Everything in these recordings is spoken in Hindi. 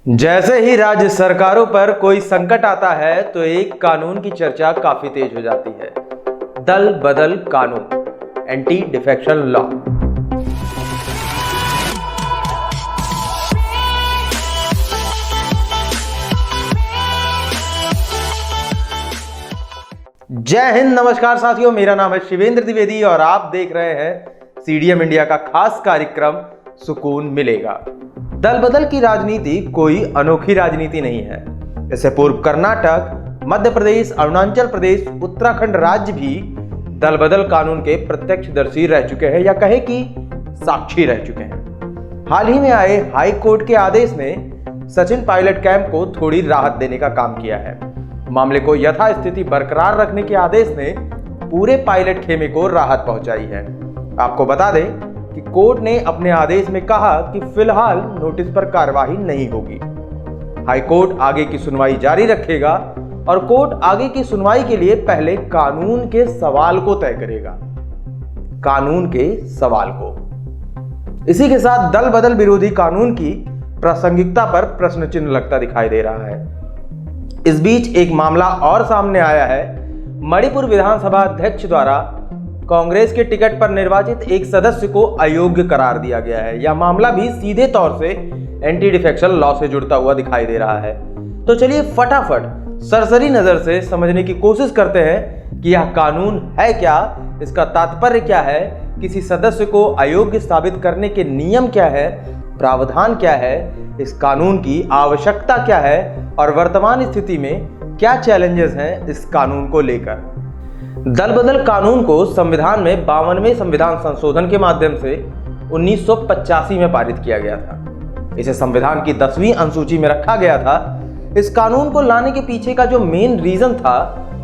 जैसे ही राज्य सरकारों पर कोई संकट आता है तो एक कानून की चर्चा काफी तेज हो जाती है। दल बदल कानून, एंटी डिफेक्शन लॉ। जय हिंद, नमस्कार साथियों, मेरा नाम है शिवेंद्र द्विवेदी और आप देख रहे हैं सीडीएम इंडिया का खास कार्यक्रम सुकून मिलेगा। दल बदल की राजनीति कोई अनोखी राजनीति नहीं है। इससे पूर्व कर्नाटक, मध्य प्रदेश, अरुणाचल प्रदेश, उत्तराखंड राज्य भी दल बदल कानून के प्रत्यक्षदर्शी रह चुके हैं या कहे कि साक्षी रह चुके हैं। हाल ही में आए हाई कोर्ट के आदेश ने सचिन पायलट कैंप को थोड़ी राहत देने का काम किया है। मामले को यथास्थिति बरकरार रखने के आदेश ने पूरे पायलट खेमे को राहत पहुंचाई है। आपको बता दें कि कोर्ट ने अपने आदेश में कहा कि फिलहाल नोटिस पर कार्रवाई नहीं होगी। हाई कोर्ट आगे की सुनवाई जारी रखेगा और कोर्ट आगे की सुनवाई के लिए पहले कानून के सवाल को तय करेगा। कानून के सवाल को। इसी के साथ दल बदल विरोधी कानून की प्रासंगिकता पर प्रश्न चिन्ह लगता दिखाई दे रहा है। इस बीच एक मामला और सामने आया है। मणिपुर विधानसभा अध्यक्ष द्वारा कांग्रेस के टिकट पर निर्वाचित एक सदस्य को अयोग्य करार दिया गया है। यह मामला भी सीधे तौर से एंटी डिफेक्शन लॉ से जुड़ता हुआ दिखाई दे रहा है। तो चलिए फटाफट सरसरी नजर से समझने की कोशिश करते हैं कि यह कानून है क्या, इसका तात्पर्य क्या है, किसी सदस्य को अयोग्य साबित करने के नियम क्या है, प्रावधान क्या है, इस कानून की आवश्यकता क्या है और वर्तमान स्थिति में क्या चैलेंजेस हैं इस कानून को लेकर। दल बदल कानून को संविधान में 52वें संविधान संशोधन के माध्यम से 1985 में पारित किया गया था। इसे संविधान की 10वीं अनुसूची में रखा गया था। इस कानून को लाने के पीछे का जो मेन रीजन था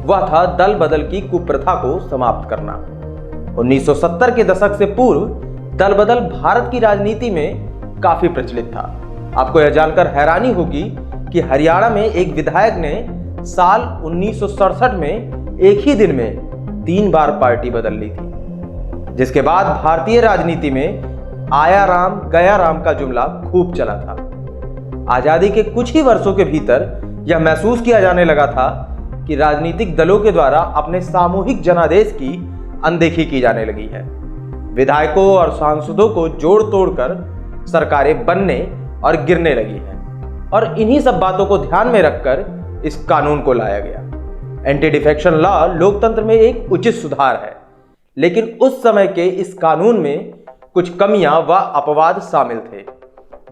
वह था दल बदल की कुप्रथा को समाप्त करना। 1970 के दशक से पूर्व दल बदल भारत की राजनीति में काफी प्रचलित था। आपको यह जानकर हैरानी होगी कि हरियाणा में एक विधायक ने साल 1967 में एक ही दिन में 3 बार पार्टी बदल ली थी, जिसके बाद भारतीय राजनीति में आया राम गया राम का जुमला खूब चला था। आजादी के कुछ ही वर्षों के भीतर यह महसूस किया जाने लगा था कि राजनीतिक दलों के द्वारा अपने सामूहिक जनादेश की अनदेखी की जाने लगी है। विधायकों और सांसदों को जोड़ तोड़कर सरकारें बनने और गिरने लगी हैं और इन्हीं सब बातों को ध्यान में रखकर इस कानून को लाया गया। एंटी डिफेक्शन लॉ लोकतंत्र में एक उचित सुधार है, लेकिन उस समय के इस कानून में कुछ कमियां व अपवाद शामिल थे,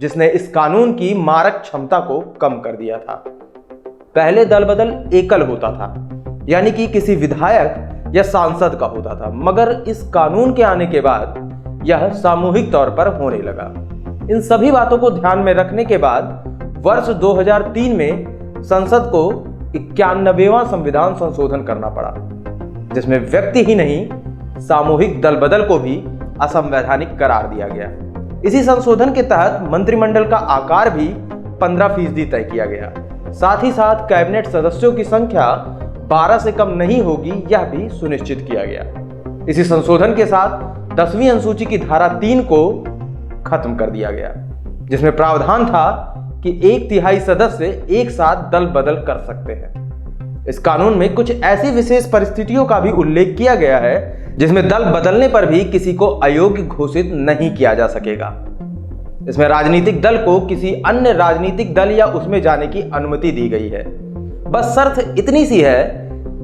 जिसने इस कानून की मारक क्षमता को कम कर दिया था। पहले दल बदल एकल होता था, यानी कि किसी विधायक या सांसद का होता था, मगर इस कानून के आने के बाद यह सामूहिक तौर पर होने लगा। इन सभी बातों को ध्यान में रखने के बाद वर्ष 2003 में संसद को 91वां संविधान संशोधन करना पड़ा, जिसमें व्यक्ति ही नहीं सामूहिक दल बदल को भी असंवैधानिक करार दिया गया। इसी संशोधन के तहत मंत्रिमंडल का आकार भी 15% तय किया गया। साथ ही साथ कैबिनेट सदस्यों की संख्या 12 से कम नहीं होगी, यह भी सुनिश्चित किया गया। इसी संशोधन के साथ 10वीं अनुसूची की धारा 3 को खत्म कर दिया गया, जिसमें प्रावधान था कि 1/3 सदस्य एक साथ दल बदल कर सकते हैं। इस कानून में कुछ ऐसी विशेष परिस्थितियों का भी उल्लेख किया गया है जिसमें दल बदलने पर भी किसी को अयोग्य घोषित नहीं किया जा सकेगा। इसमें राजनीतिक दल को किसी अन्य राजनीतिक दल या उसमें जाने की अनुमति दी गई है। बस शर्त इतनी सी है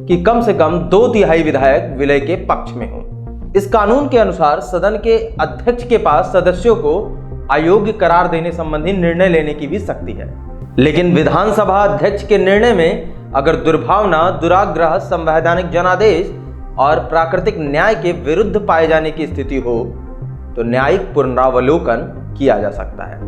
कि कम से कम 2/3 विधायक विलय के पक्ष में हों। इस कानून के अनुसार सदन के अध्यक्ष के पास सदस्यों को अयोग्य करार देने संबंधी निर्णय लेने की भी शक्ति है, लेकिन विधानसभा अध्यक्ष के निर्णय में अगर दुर्भावना, दुराग्रह, संवैधानिक जनादेश और प्राकृतिक न्याय के विरुद्ध पाए जाने की स्थिति हो तो न्यायिक पुनरावलोकन किया जा सकता है।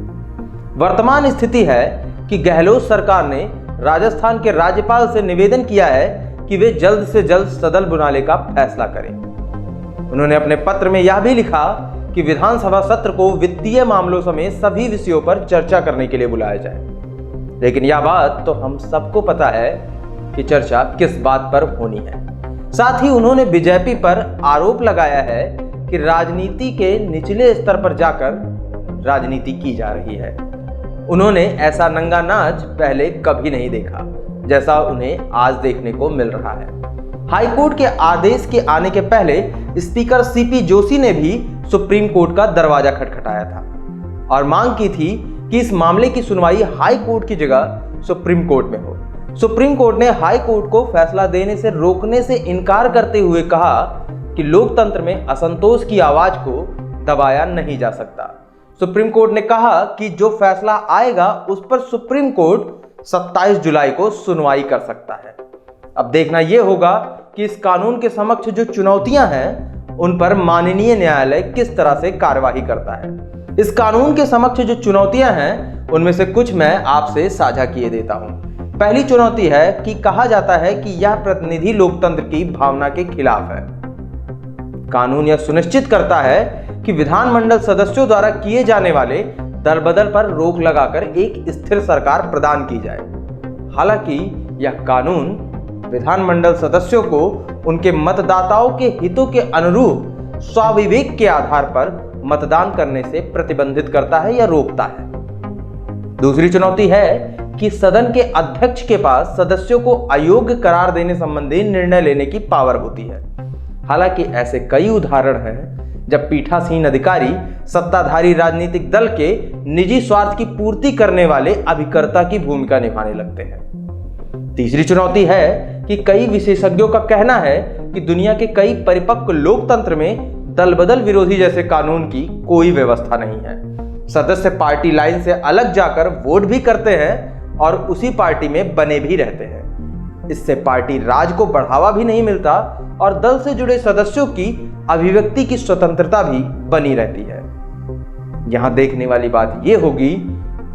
वर्तमान स्थिति है कि गहलोत सरकार ने राजस्थान के राज्यपाल से निवेदन किया है कि वे जल्द से जल्द सदन बुलाने का फैसला करें। उन्होंने अपने पत्र में यह भी लिखा कि विधानसभा सत्र को वित्तीय मामलों समेत सभी विषयों पर चर्चा करने के लिए बुलाया जाए। लेकिन यह बात तो हम सबको पता है कि चर्चा किस बात पर होनी है। साथ ही उन्होंने बीजेपी पर आरोप लगाया है कि राजनीति के निचले स्तर पर जाकर राजनीति की जा रही है। उन्होंने ऐसा नंगा नाच पहले कभी नहीं देखा जैसा उन्हें आज देखने को मिल रहा है। हाईकोर्ट के आदेश के आने के पहले स्पीकर सीपी जोशी ने भी सुप्रीम कोर्ट का दरवाजा खटखटाया था और मांग की थी कि इस मामले की सुनवाई हाई कोर्ट की जगह सुप्रीम कोर्ट में हो। सुप्रीम कोर्ट ने हाई कोर्ट को फैसला देने से रोकने से इनकार करते हुए कहा कि लोकतंत्र में असंतोष की आवाज को दबाया नहीं जा सकता। सुप्रीम कोर्ट ने कहा कि जो फैसला आएगा उस पर सुप्रीम कोर्ट 27 जुलाई को सुनवाई कर सकता है। अब देखना यह होगा कि इस कानून के समक्ष जो चुनौतियां हैं उन पर माननीय न्यायालय किस तरह से कार्यवाही करता है। इस कानून के समक्ष जो चुनौतियां हैं उनमें से कुछ मैं आपसे साझा किए देता हूं। पहली चुनौती है कि कहा जाता है कि यह प्रतिनिधि लोकतंत्र की भावना के खिलाफ है। कानून यह सुनिश्चित करता है कि विधानमंडल सदस्यों द्वारा किए जाने वाले दल बदल पर रोक लगाकर एक स्थिर सरकार प्रदान की जाए। हालांकि यह कानून विधानमंडल सदस्यों को उनके मतदाताओं के हितों के अनुरूप स्वाविवेक के आधार पर मतदान करने से प्रतिबंधित करता है या रोकता है। दूसरी चुनौती है कि सदन के अध्यक्ष के पास सदस्यों को अयोग्य करार देने संबंधी निर्णय लेने की पावर होती है। हालांकि ऐसे कई उदाहरण हैं जब पीठासीन अधिकारी सत्ताधारी राजनीतिक दल के निजी स्वार्थ की पूर्ति करने वाले अभिकर्ता की भूमिका निभाने लगते हैं। तीसरी चुनौती है कि कई विशेषज्ञों का कहना है कि दुनिया के कई परिपक्व लोकतंत्र में दल बदल विरोधी जैसे कानून की कोई व्यवस्था नहीं है। सदस्य पार्टी लाइन से अलग जाकर वोट भी करते हैं और उसी पार्टी में बने भी रहते हैं। इससे पार्टी राज को बढ़ावा भी नहीं मिलता और दल से जुड़े सदस्यों की अभिव्यक्ति की स्वतंत्रता भी बनी रहती है। यहां देखने वाली बात यह होगी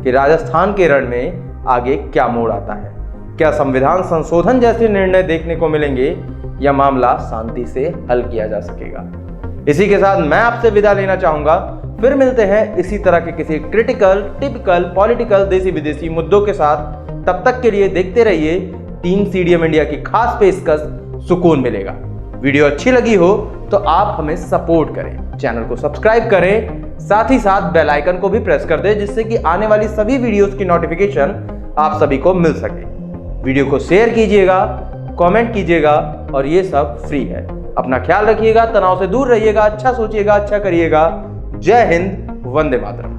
कि राजस्थान के रण में आगे क्या मोड़ आता है। क्या संविधान संशोधन जैसे निर्णय देखने को मिलेंगे या मामला शांति से हल किया जा सकेगा। इसी के साथ मैं आपसे विदा लेना चाहूंगा। फिर मिलते हैं इसी तरह के किसी क्रिटिकल, टिपिकल, पॉलिटिकल, देसी विदेशी मुद्दों के साथ। तब तक के लिए देखते रहिए टीम सीडीएम इंडिया की खास पेशकश सुकून मिलेगा। वीडियो अच्छी लगी हो तो आप हमें सपोर्ट करें, चैनल को सब्सक्राइब करें, साथ ही साथ बेल आइकन को भी प्रेस कर दें जिससे कि आने वाली सभी वीडियोस की नोटिफिकेशन आप सभी को मिल सके। वीडियो को शेयर कीजिएगा, कमेंट कीजिएगा और ये सब फ्री है। अपना ख्याल रखिएगा, तनाव से दूर रहिएगा, अच्छा सोचिएगा, अच्छा करिएगा। जय हिंद, वंदे मातरम।